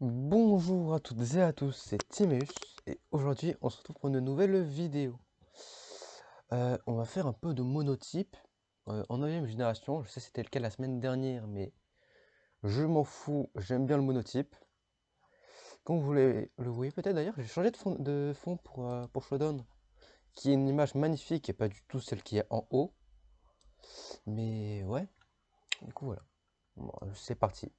Bonjour à toutes et à tous, c'est Timeus et aujourd'hui on se retrouve pour une nouvelle vidéo. On va faire un peu de monotype en 9ème génération. Je sais que c'était le cas la semaine dernière, mais je m'en fous, j'aime bien le monotype. Comme vous le voyez peut-être d'ailleurs, j'ai changé de fond pour Showdown, qui est une image magnifique et pas du tout celle qui est en haut. Mais ouais, du coup voilà, bon, c'est parti.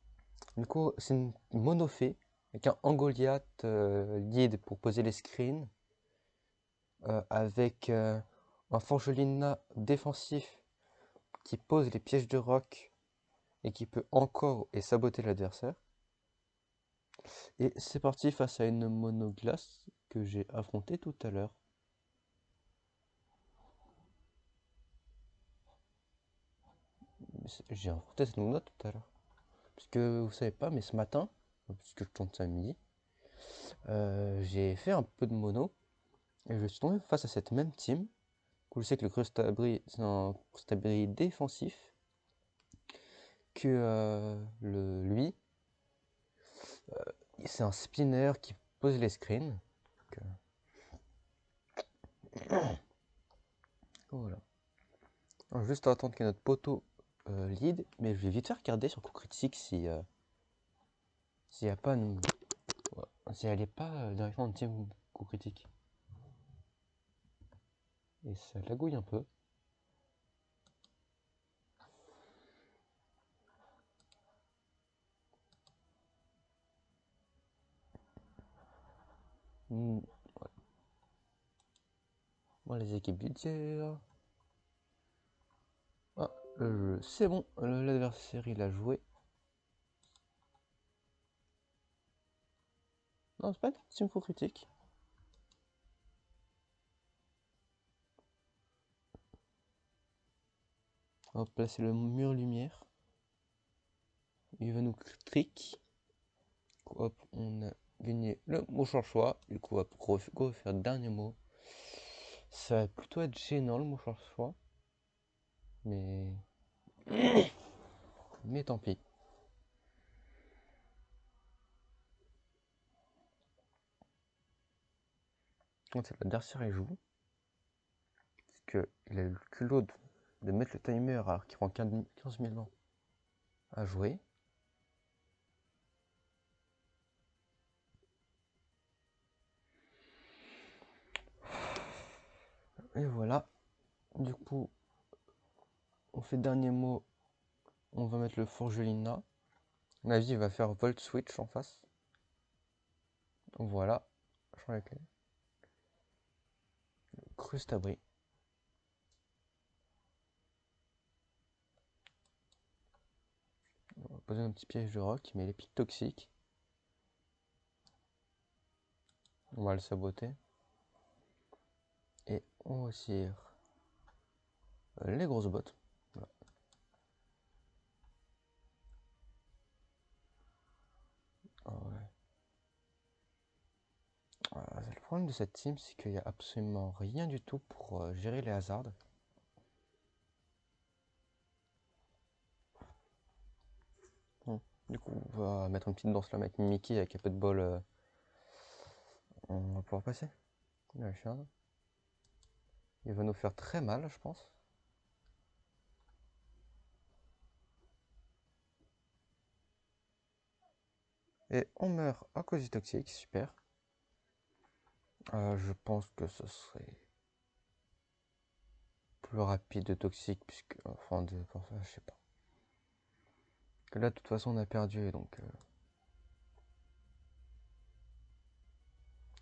Du coup, c'est une monofée avec un Angoliath lead pour poser les screens. Avec un Forgelina défensif qui pose les pièges de roc et qui peut encore et saboter l'adversaire. Et c'est parti face à une monoglace que j'ai affrontée tout à l'heure. J'ai affronté cette mono tout à l'heure. Puisque vous savez pas, mais ce matin, puisque je tourne ça à midi, j'ai fait un peu de mono et je suis tombé face à cette même team. Je sais que le Crustabri, c'est un Crustabri défensif que lui, c'est un spinner qui pose les screens. Voilà. Alors, juste à attendre que notre poteau lead, mais je vais vite faire regarder sur coup critique si s'il y a pas une... ouais, si elle est pas directement en team coup critique. Et ça lagouille un peu. Ouais. Bon, les équipes budget. Ah, c'est bon, l'adversaire il a joué. Non, c'est pas une team coup critique. On va placer le mur lumière. Il va nous trick. Hop, on a gagné le mouchoir choix. Du coup, on va go faire le dernier mot. Ça va plutôt être gênant le mouchoir choix. Mais... mais tant pis. Quand c'est l'adversaire il joue, parce qu'il a eu le culot de mettre le timer alors qu'il prend 15 000 ans à jouer. Et voilà. Du coup, on fait dernier mot. On va mettre le Forgelina. Ma vie va faire Volt Switch en face. Voilà. Je prends la clé. Crustabri. On va poser un petit piège de roc, mais les pics toxiques. On va le saboter. Et on va tirer les grosses bottes. Voilà. Ah ouais. Le problème de cette team, c'est qu'il n'y a absolument rien du tout pour gérer les hasards. Bon. Du coup, on va mettre une petite danse là avec Mickey avec un peu de bol. On va pouvoir passer. La chienne. Il va nous faire très mal, je pense. Et on meurt à cause du toxique, super. Je pense que ce serait plus rapide de toxique, puisque. Enfin, je sais pas. Que là, de toute façon, on a perdu, donc. On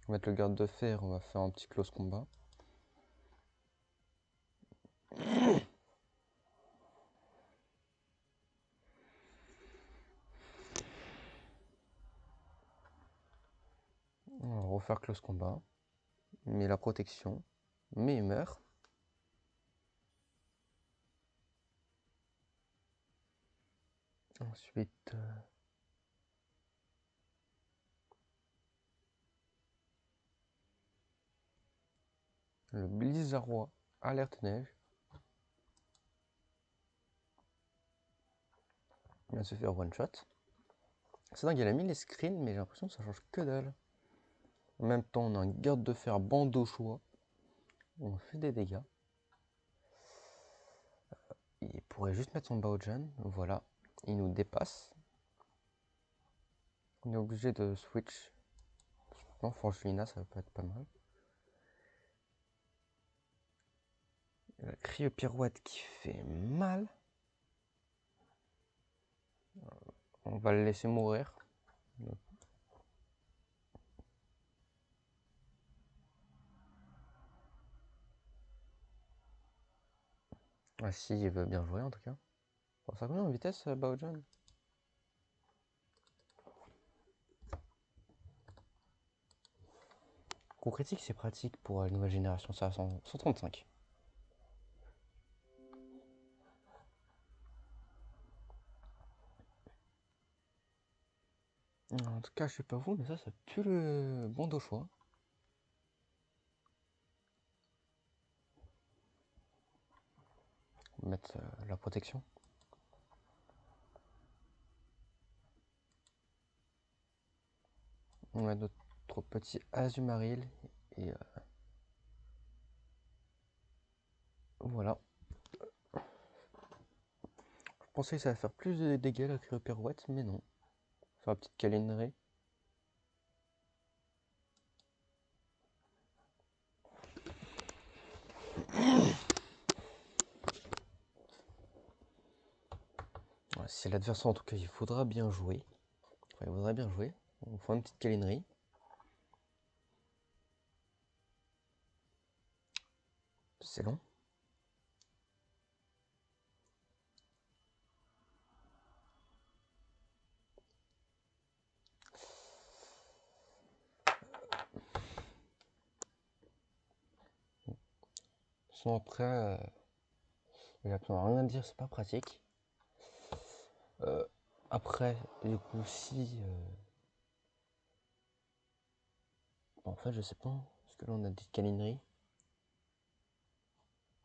va mettre le garde de fer, on va faire un petit close combat. On va refaire close combat. Mais la protection. Mais il meurt. Ensuite. Le Blizzardois, alerte neige. Il va se faire one shot. C'est dingue, il a mis les screens, mais j'ai l'impression que ça change que dalle. En même temps, on a un garde de fer bandeau choix. On fait des dégâts. Il pourrait juste mettre son Baojan. Voilà. Il nous dépasse. On est obligé de switch. Non, Forgelina, ça peut être pas mal. La cryo pirouette qui fait mal. On va le laisser mourir. Ah si, il veut bien jouer en tout cas. Bon, ça combien en vitesse, Baojan? Coup critique, c'est pratique pour la nouvelle génération, ça à 135. En tout cas, je sais pas vous, mais ça pue le bandeau choix. On va mettre la protection. On a notre petit Azumarill et voilà. Je pensais que ça allait faire plus de dégâts la cryopirouette, mais non. Faire une petite câlinerie. Ouais, si l'adversaire en tout cas il faudra bien jouer. Enfin, il faudrait bien jouer. On fait une petite câlinerie. C'est long. Sinon après, j'ai absolument rien à dire, c'est pas pratique. Après, du coup, si... Bon, en fait, je sais pas. Parce que là, on a des câlineries.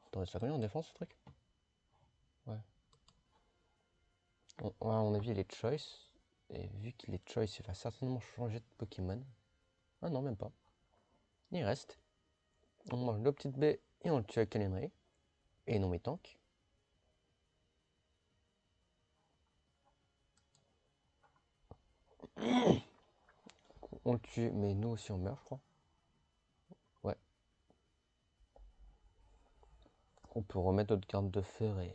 Attends, ça combien en défense, ce truc? Ouais. À mon avis, il est choice. Et vu qu'il est choice, il va certainement changer de Pokémon. Ah non, même pas. Il reste. On mange le petit B et on le tue avec câlinerie. Et non, mais tank. On le tue, mais nous aussi on meurt, je crois. Ouais. On peut remettre notre garde de fer et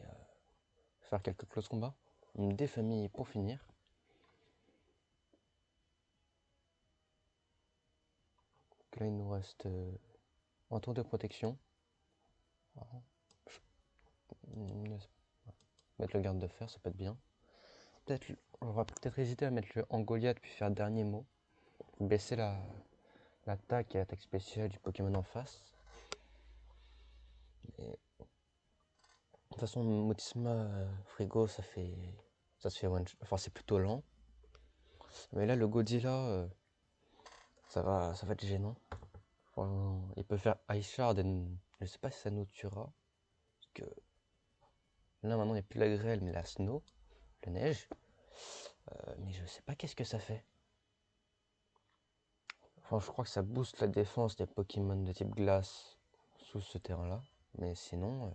faire quelques close combats. Des familles pour finir. Donc là, il nous reste un tour de protection. Mettre le garde de fer, ça peut être bien. On va peut-être hésiter à mettre le Angoliath puis faire dernier mot. Baisser l'attaque et l'attaque spéciale du Pokémon en face. Et de toute façon, Motisma Frigo, ça se fait one shot. Enfin, c'est plutôt lent. Mais là, le Godzilla, ça va être gênant. Enfin, il peut faire Ice Shard et je sais pas si ça nous tuera. Parce que là, maintenant, il n'y a plus la grêle, mais la snow, la neige. Mais je sais pas qu'est-ce que ça fait. Enfin, je crois que ça booste la défense des Pokémon de type glace sous ce terrain-là. Mais sinon, en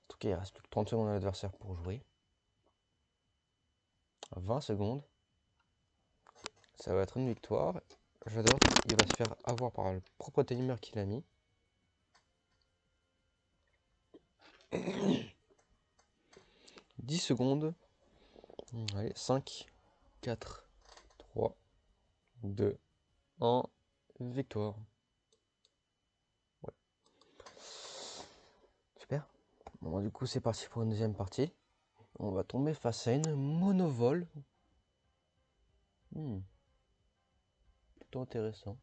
tout cas, il reste plus que 30 secondes à l'adversaire pour jouer. 20 secondes. Ça va être une victoire. J'adore. Il va se faire avoir par le propre timer qu'il a mis. « 10 secondes. Allez, 5, 4, 3, 2, 1. Victoire. Ouais. Super. Bon, du coup, c'est parti pour une deuxième partie. On va tomber face à une monovol. Plutôt intéressant.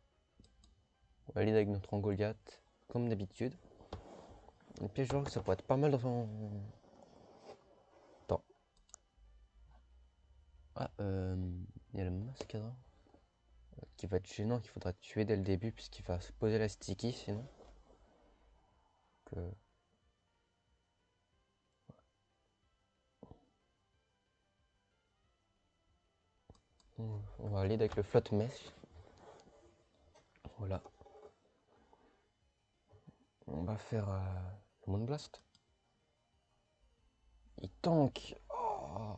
On va aller avec notre Angoliath, comme d'habitude. Et puis je vois que ça pourrait être pas mal dans son... Attends. Ah, il y a le Mascara qui va être gênant, qu'il faudra tuer dès le début, puisqu'il va se poser la sticky sinon. Que... On va aller avec le flotte mesh. Voilà. On va faire le Moon Blast. Il tank. Oh,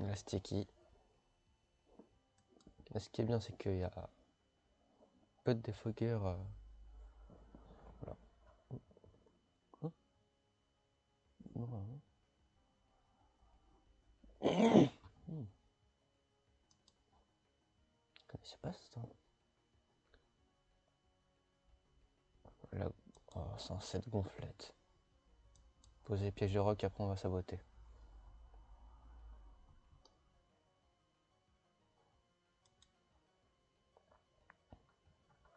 la sticky. Mais ce qui est bien, c'est qu'il y a peu de défogueurs. Voilà. Oh. Non, je connaissais pas ça. Là, oh, 107 gonflettes. Poser les pièges de roc, après on va saboter.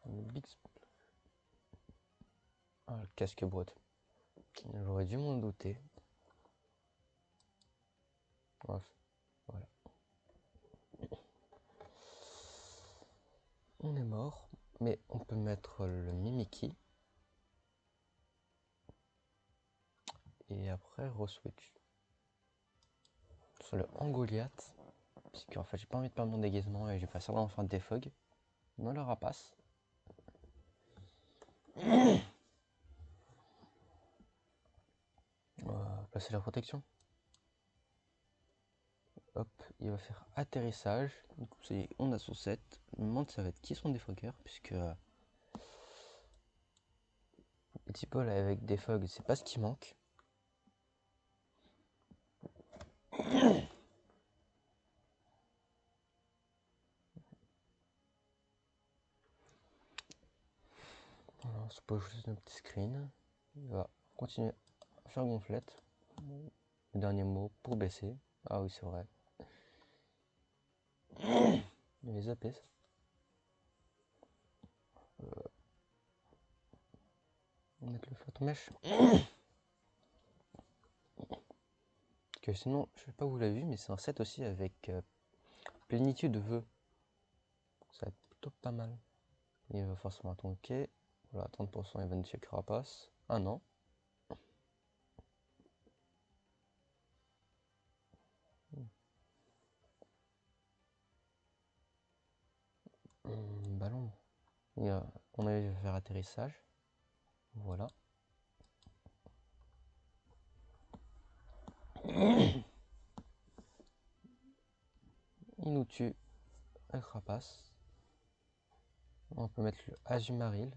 Big... Ah, le casque brut. J'aurais dû m'en douter. Bref, voilà. On est mort, mais on peut mettre le Mimikyu. Et après, re-switch. Sur le Angoliath. Parce qu'en fait, j'ai pas envie de perdre mon déguisement et je vais pas certainement faire des fogs. Non, le rapace. On va placer la protection. Hop, il va faire atterrissage. Du coup, on a son set. Je me demande ça va être qui sont des foggers, puisque petit Paul avec des fogs, c'est pas ce qui manque. Alors, on se pose juste un petit screen. Il va continuer à faire gonflette. Le dernier mot pour baisser. Ah oui, c'est vrai. Il les zappé ça. On va mettre le flotte mèche. Que sinon, je sais pas où vous l'avez vu, mais c'est un set aussi avec plénitude de vœux. Ça va être plutôt pas mal. Il va forcément tanker. Voilà, 30% il va nous tuer carapace. Ah non. Ballon. On avait faire atterrissage. Voilà. Il nous tue avec rapace. On peut mettre le Azumaril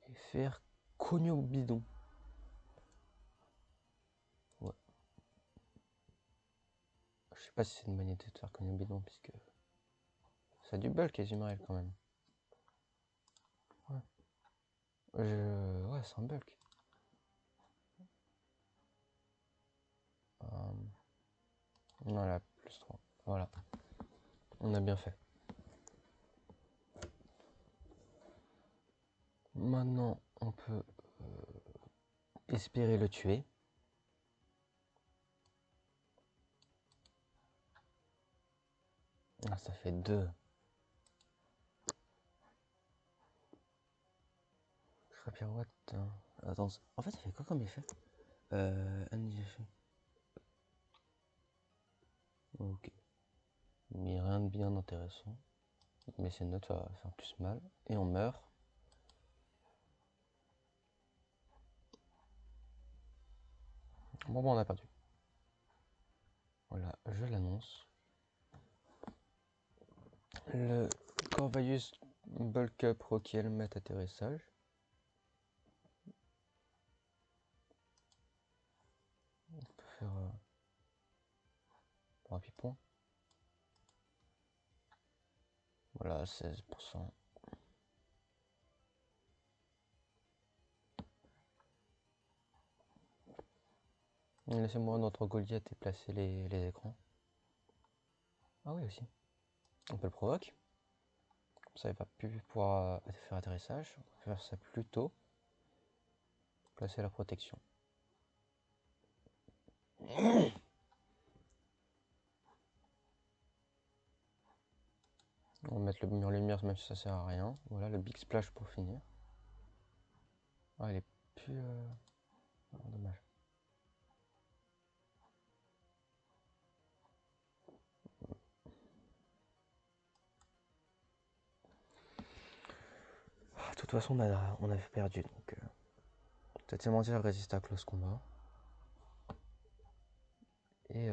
et faire cogno bidon. Ouais. Je sais pas si c'est une bonne idée de faire cogno bidon puisque ça a du bulk Azumaril quand même. Ouais. Ouais, c'est un bulk. On a la plus 3. Voilà. On a bien fait. Maintenant, on peut espérer le tuer. Ah, ça fait 2. Pirouette. Hein. Attends, en fait, ça fait quoi comme effet? Un effet. Ok. Mais rien de bien intéressant. Mais ces notes va faire plus mal. Et on meurt. Bon, on a perdu. Voilà, je l'annonce. Le Corvallis Bulk Up Rocky met atterrissage. On peut faire un point. Voilà, 16%. Laissez-moi notre Goliath et placer les écrans. Ah oui aussi. On peut le provoquer. Comme ça il va plus pouvoir faire atterrissage. On va faire ça plus tôt. Placer la protection. On va mettre le mur lumière même si ça sert à rien. Voilà le Big Splash pour finir. Ah il est plus... Oh, dommage. toute façon, on avait perdu, donc Tati Mentir résiste à close combat. Et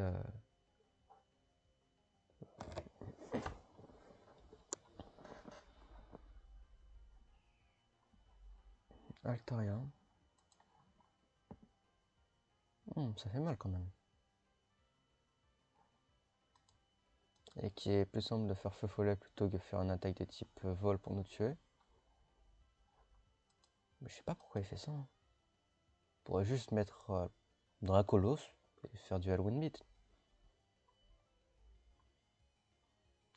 Altaria. Ça fait mal quand même. Et qui est plus simple de faire feu follet plutôt que faire une attaque de type vol pour nous tuer. Mais je sais pas pourquoi il fait ça. Il pourrait juste mettre Dracolos et faire du Halloween Beat.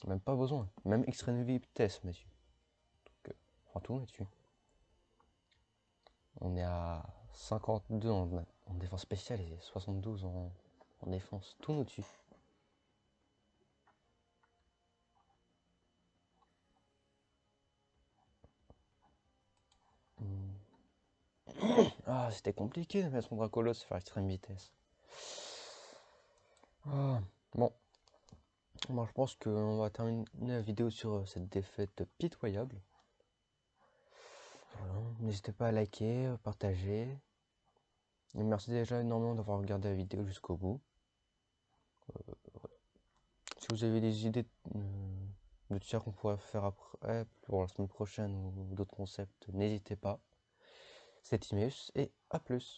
Même pas besoin. Même extrême vitesse, messieurs. Donc, prends tout là-dessus. On est à 52 en défense spéciale et 72 en défense. Tout nous tue. Ah, c'était compliqué de mettre son Dracolos et faire extrême vitesse. Ah, bon. Moi, je pense qu'on va terminer la vidéo sur cette défaite pitoyable. Voilà. N'hésitez pas à liker, partager. Et merci déjà énormément d'avoir regardé la vidéo jusqu'au bout. Si vous avez des idées de tiers qu'on pourrait faire après, pour la semaine prochaine ou d'autres concepts, n'hésitez pas. C'était Timéus et à plus.